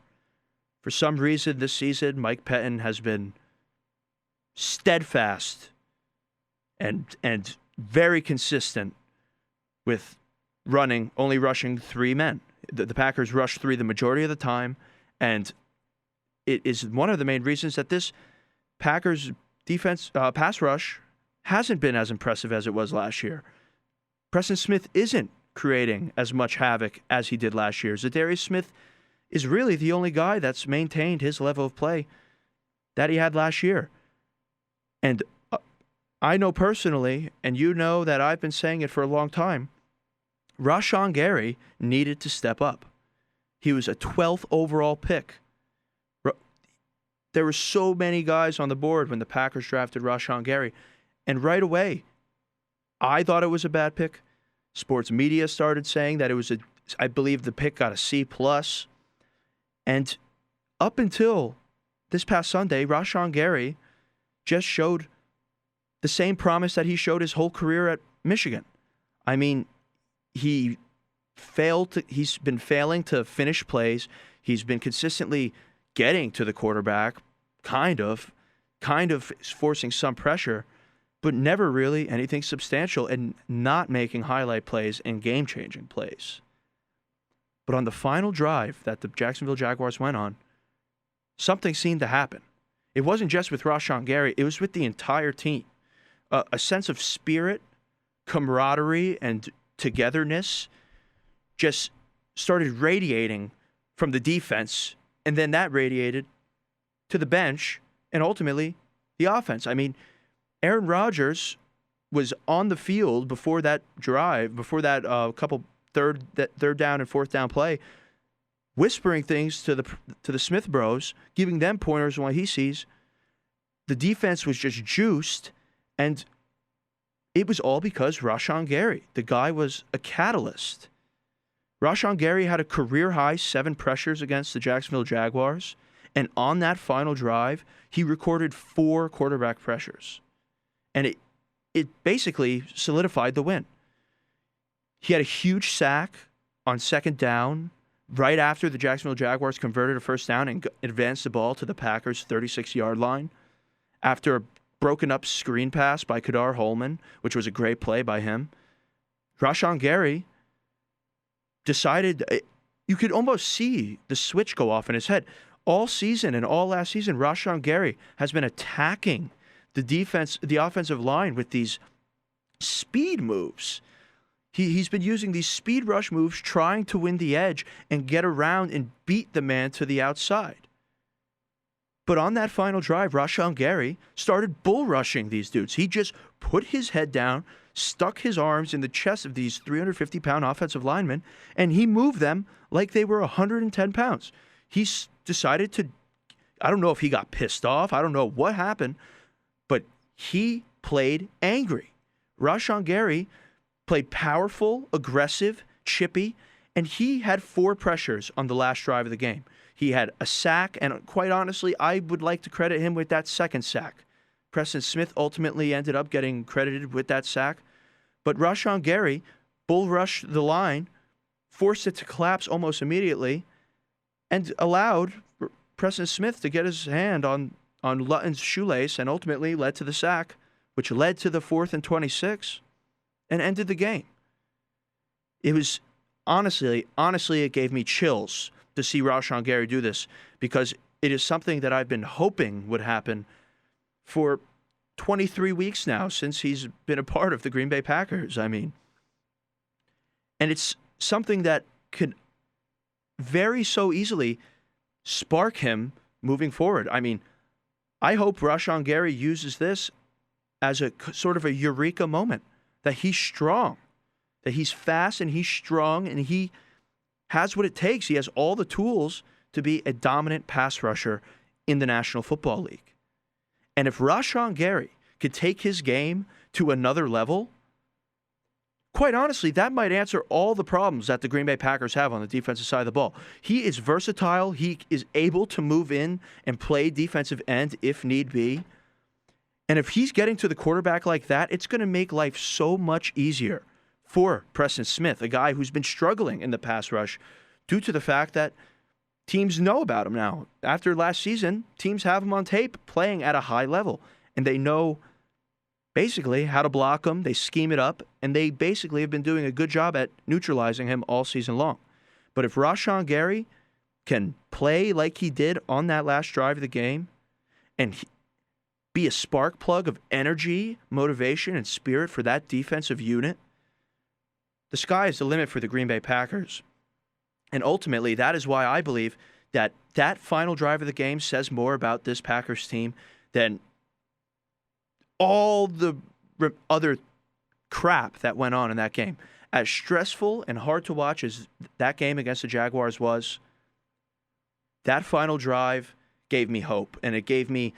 Speaker 1: For some reason this season, Mike Pettin has been steadfast and very consistent with only rushing 3 men. The Packers rush 3 the majority of the time, and it is one of the main reasons that this Packers defense pass rush hasn't been as impressive as it was last year. Preston Smith isn't creating as much havoc as he did last year. Zadarius Smith is really the only guy that's maintained his level of play that he had last year. And I know personally, and you know that I've been saying it for a long time, Rashawn Gary needed to step up. He was a 12th overall pick. There were so many guys on the board when the Packers drafted Rashawn Gary. And right away, I thought it was a bad pick. Sports media started saying that it was I believe the pick got a C+. And up until this past Sunday, Rashawn Gary just showed the same promise that he showed his whole career at Michigan. I mean, he's been failing to finish plays. He's been consistently getting to the quarterback, kind of forcing some pressure, but never really anything substantial and not making highlight plays and game-changing plays. But on the final drive that the Jacksonville Jaguars went on, something seemed to happen. It wasn't just with Rashawn Gary, it was with the entire team. A sense of spirit, camaraderie, and togetherness just started radiating from the defense, and then that radiated to the bench and ultimately the offense. I mean, Aaron Rodgers was on the field before that drive, before that couple third down and fourth down play, whispering things to the Smith bros, giving them pointers on what he sees. The defense was just juiced, and it was all because Rashawn Gary. The guy was a catalyst. Rashawn Gary had a career-high 7 pressures against the Jacksonville Jaguars, and on that final drive, he recorded 4 quarterback pressures. And it basically solidified the win. He had a huge sack on second down right after the Jacksonville Jaguars converted a first down and advanced the ball to the Packers' 36-yard line after a broken-up screen pass by Kadar Holman, which was a great play by him. Rashawn Gary decided, you could almost see the switch go off in his head. All season and all last season, Rashawn Gary has been attacking the offensive line with these speed moves. He's been using these speed rush moves, trying to win the edge and get around and beat the man to the outside. But on that final drive, Rashawn Gary started bull rushing these dudes. He just put his head down, stuck his arms in the chest of these 350-pound offensive linemen, and he moved them like they were 110 pounds. He decided to, I don't know if he got pissed off, I don't know what happened, but he played angry. Rashawn Gary played powerful, aggressive, chippy, and he had 4 pressures on the last drive of the game. He had a sack, and quite honestly, I would like to credit him with that second sack. Preston Smith ultimately ended up getting credited with that sack. But Rashawn Gary bull rushed the line, forced it to collapse almost immediately, and allowed Preston Smith to get his hand on Lutton's shoelace and ultimately led to the sack, which led to the 4th and 26 and ended the game. It was honestly, it gave me chills to see Rashawn Gary do this, because it is something that I've been hoping would happen for 23 weeks now since he's been a part of the Green Bay Packers. I mean, and it's something that could very so easily spark him moving forward. I mean, I hope Rashawn Gary uses this as a sort of a eureka moment, that he's strong, that he's fast and he's strong and he has what it takes. He has all the tools to be a dominant pass rusher in the National Football League. And if Rashawn Gary could take his game to another level, quite honestly, that might answer all the problems that the Green Bay Packers have on the defensive side of the ball. He is versatile. He is able to move in and play defensive end if need be. And if he's getting to the quarterback like that, it's going to make life so much easier for Preston Smith, a guy who's been struggling in the pass rush due to the fact that teams know about him now. After last season, teams have him on tape playing at a high level, and they know basically how to block him. They scheme it up, and they basically have been doing a good job at neutralizing him all season long. But if Rashawn Gary can play like he did on that last drive of the game and be a spark plug of energy, motivation, and spirit for that defensive unit, the sky is the limit for the Green Bay Packers. And ultimately, that is why I believe that that final drive of the game says more about this Packers team than all the other crap that went on in that game. As stressful and hard to watch as that game against the Jaguars was, that final drive gave me hope, and it gave me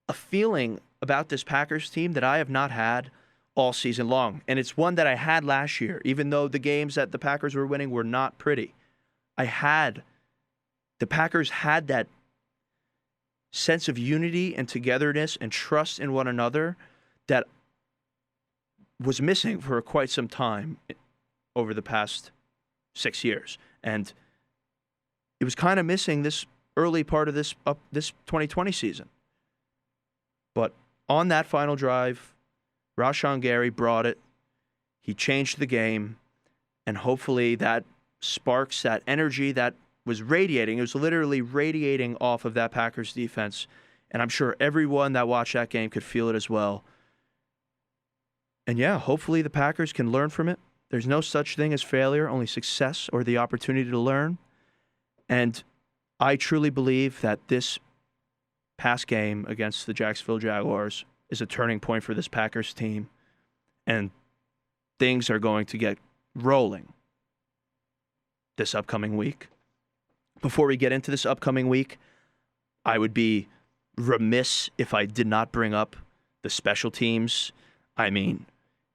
Speaker 1: a feeling about this Packers team that I have not had all season long. And it's one that I had last year, even though the games that the Packers were winning were not pretty. The Packers had that sense of unity and togetherness and trust in one another that was missing for quite some time over the past 6 years. And it was kind of missing this early part of this 2020 season. But on that final drive, Rashawn Gary brought it. He changed the game, and hopefully that sparks, that energy that was radiating. It was literally radiating off of that Packers defense. And I'm sure everyone that watched that game could feel it as well. And yeah, hopefully the Packers can learn from it. There's no such thing as failure, only success or the opportunity to learn. And I truly believe that this past game against the Jacksonville Jaguars is a turning point for this Packers team. And things are going to get rolling this upcoming week. Before we get into this upcoming week, I would be remiss if I did not bring up the special teams. I mean,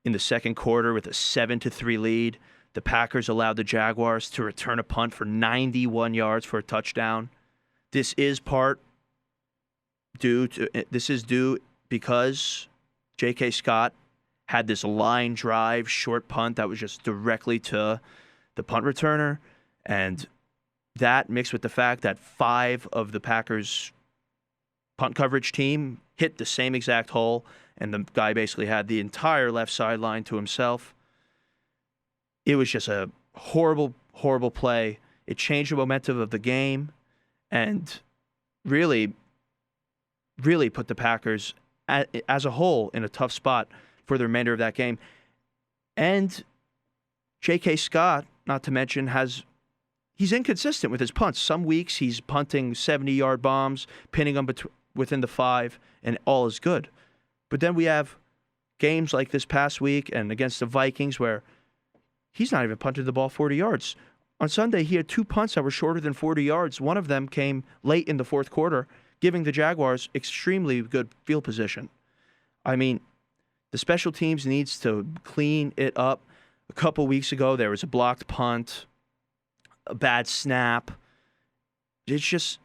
Speaker 1: in the second quarter with a 7-3 lead, the Packers allowed the Jaguars to return a punt for 91 yards for a touchdown. This is due because J.K. Scott had this line drive short punt that was just directly to the punt returner, and that mixed with the fact that 5 of the Packers' punt coverage team hit the same exact hole, and the guy basically had the entire left sideline to himself. It was just a horrible, horrible play. It changed the momentum of the game and really, really put the Packers as a whole in a tough spot for the remainder of that game. And J.K. Scott, not to mention, he's inconsistent with his punts. Some weeks he's punting 70-yard bombs, pinning them within the 5, and all is good. But then we have games like this past week and against the Vikings where he's not even punted the ball 40 yards. On Sunday, he had 2 punts that were shorter than 40 yards. One of them came late in the fourth quarter, giving the Jaguars extremely good field position. I mean, the special teams needs to clean it up. A couple weeks ago, there was a blocked punt, a bad snap. It's just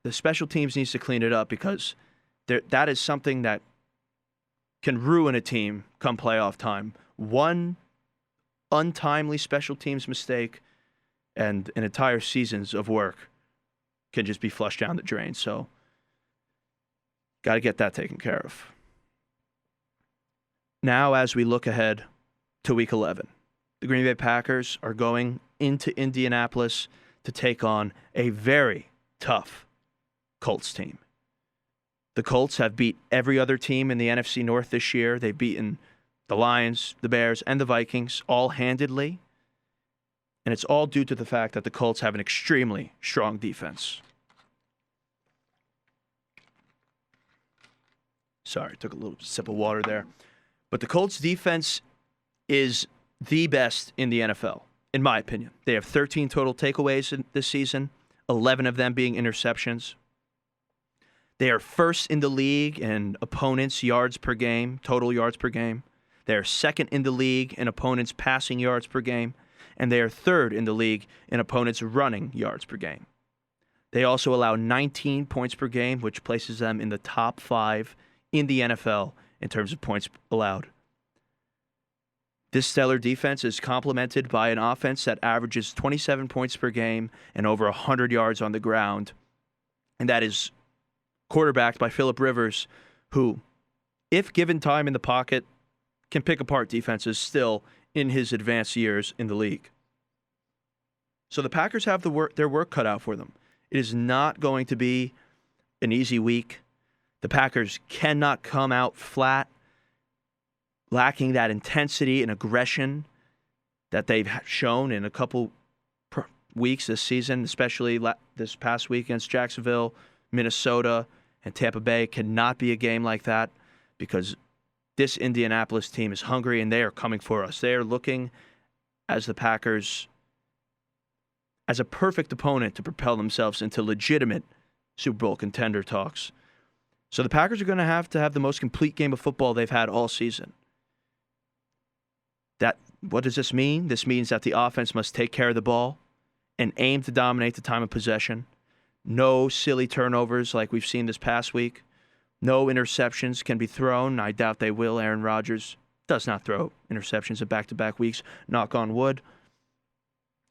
Speaker 1: the special teams needs to clean it up because that is something that can ruin a team come playoff time. One untimely special teams mistake and an entire seasons of work can just be flushed down the drain. So, got to get that taken care of. Now, as we look ahead to Week 11, the Green Bay Packers are going into Indianapolis to take on a very tough Colts team. The Colts have beat every other team in the NFC North this year. They've beaten the Lions, the Bears, and the Vikings all handedly. And it's all due to the fact that the Colts have an extremely strong defense. Sorry, took a little sip of water there. But the Colts defense is the best in the NFL, in my opinion. They have 13 total takeaways this season, 11 of them being interceptions. They are first in the league in opponents' yards per game, total yards per game. They are second in the league in opponents' passing yards per game. And they are third in the league in opponents' running yards per game. They also allow 19 points per game, which places them in the top 5 in the NFL in terms of points allowed. This stellar defense is complemented by an offense that averages 27 points per game and over 100 yards on the ground. And that is quarterbacked by Phillip Rivers, who, if given time in the pocket, can pick apart defenses still in his advanced years in the league. So the Packers have their work cut out for them. It is not going to be an easy week. The Packers cannot come out flat, lacking that intensity and aggression that they've shown in a couple weeks this season, especially this past week against Jacksonville, Minnesota, and Tampa Bay. Cannot be a game like that because this Indianapolis team is hungry and they are coming for us. They are looking as the Packers as a perfect opponent to propel themselves into legitimate Super Bowl contender talks. So the Packers are going to have the most complete game of football they've had all season. What does this mean? This means that the offense must take care of the ball and aim to dominate the time of possession. No silly turnovers like we've seen this past week. No interceptions can be thrown. I doubt they will. Aaron Rodgers does not throw interceptions in back-to-back weeks, knock on wood.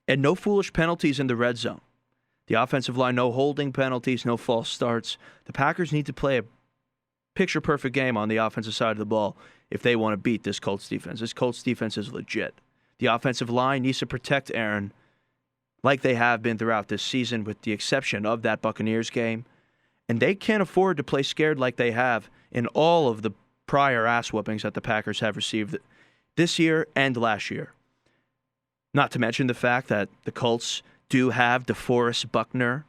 Speaker 1: And no foolish penalties in the red zone. The offensive line, no holding penalties, no false starts. The Packers need to play a picture-perfect game on the offensive side of the ball if they want to beat this Colts defense. This Colts defense is legit. The offensive line needs to protect Aaron like they have been throughout this season, with the exception of that Buccaneers game. And they can't afford to play scared like they have in all of the prior ass whoopings that the Packers have received this year and last year. Not to mention the fact that the Colts do have DeForest Buckner,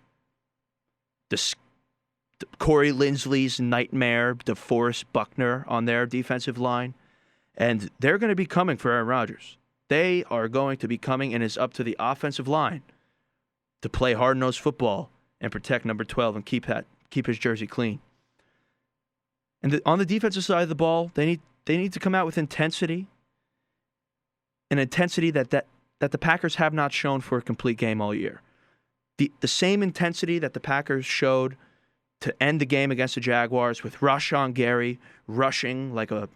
Speaker 1: Corey Linsley's nightmare, DeForest Buckner on their defensive line. And they're going to be coming for Aaron Rodgers. They are going to be coming, and it's up to the offensive line to play hard-nosed football and protect number 12 and keep his jersey clean. And on the defensive side of the ball, they need to come out with intensity, an intensity that the Packers have not shown for a complete game all year. The same intensity that the Packers showed to end the game against the Jaguars, with Rashawn Gary rushing like a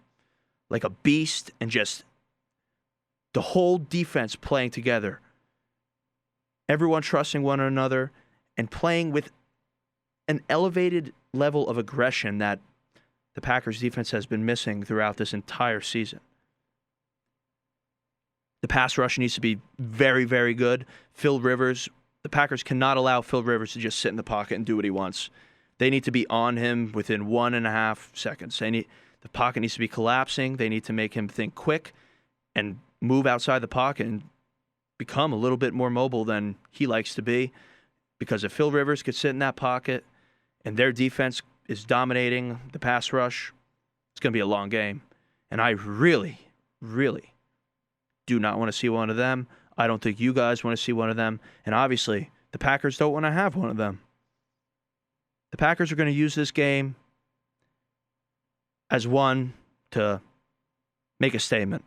Speaker 1: beast, and just the whole defense playing together. Everyone trusting one another and playing with an elevated level of aggression that the Packers defense has been missing throughout this entire season. The pass rush needs to be very, very good. The Packers cannot allow Phil Rivers to just sit in the pocket and do what he wants. They need to be on him within 1.5 seconds. The pocket needs to be collapsing. They need to make him think quick and move outside the pocket and become a little bit more mobile than he likes to be. Because if Phil Rivers could sit in that pocket and their defense is dominating the pass rush, it's going to be a long game. And I really, really do not want to see one of them. I don't think you guys want to see one of them. And obviously, the Packers don't want to have one of them. The Packers are going to use this game as one to make a statement.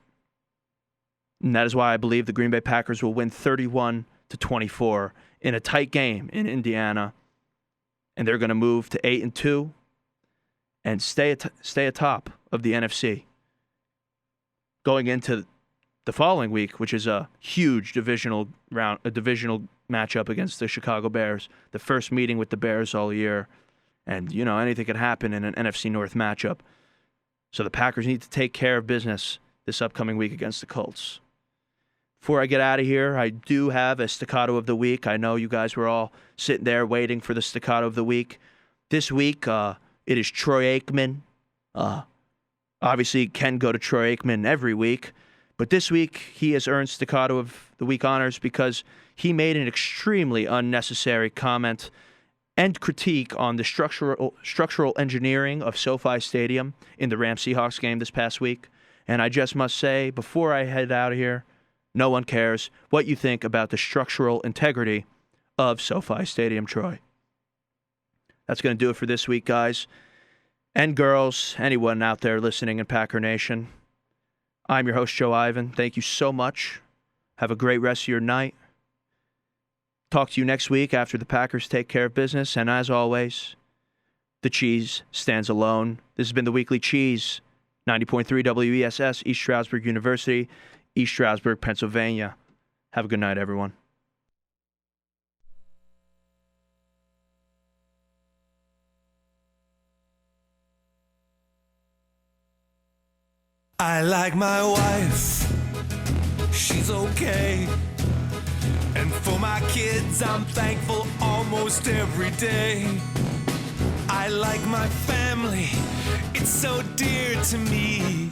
Speaker 1: And that is why I believe the Green Bay Packers will win 31-24 in a tight game in Indiana. And they're going to move to 8-2 and stay atop of the NFC. Going into the following week, which is a huge divisional matchup against the Chicago Bears, the first meeting with the Bears all year. And, anything could happen in an NFC North matchup. So the Packers need to take care of business this upcoming week against the Colts. Before I get out of here, I do have a staccato of the week. I know you guys were all sitting there waiting for the staccato of the week. This week, it is Troy Aikman. Obviously, can go to Troy Aikman every week. But this week, he has earned staccato of the week honors because he made an extremely unnecessary comment and critique on the structural engineering of SoFi Stadium in the Rams-Seahawks game this past week. And I just must say, before I head out of here, no one cares what you think about the structural integrity of SoFi Stadium, Troy. That's going to do it for this week, guys and girls, anyone out there listening in Packer Nation. I'm your host, Joe Ivan. Thank you so much. Have a great rest of your night. Talk to you next week after the Packers take care of business. And as always, the cheese stands alone. This has been the Weekly Cheese, 90.3 WESS, East Stroudsburg University, East Stroudsburg, Pennsylvania. Have a good night, everyone.
Speaker 6: I like my wife, she's okay. And for my kids, I'm thankful almost every day. I like my family, it's so dear to me.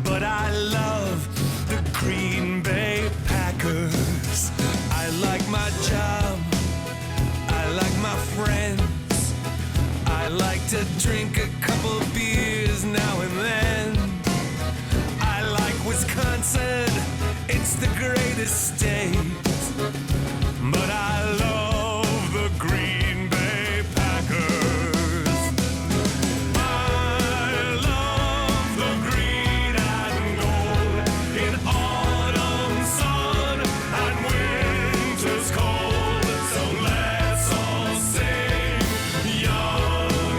Speaker 6: But I love the Green Bay Packers. I like my job, I like my friends. I like to drink a couple beers now and then. I like Wisconsin, it's the greatest state.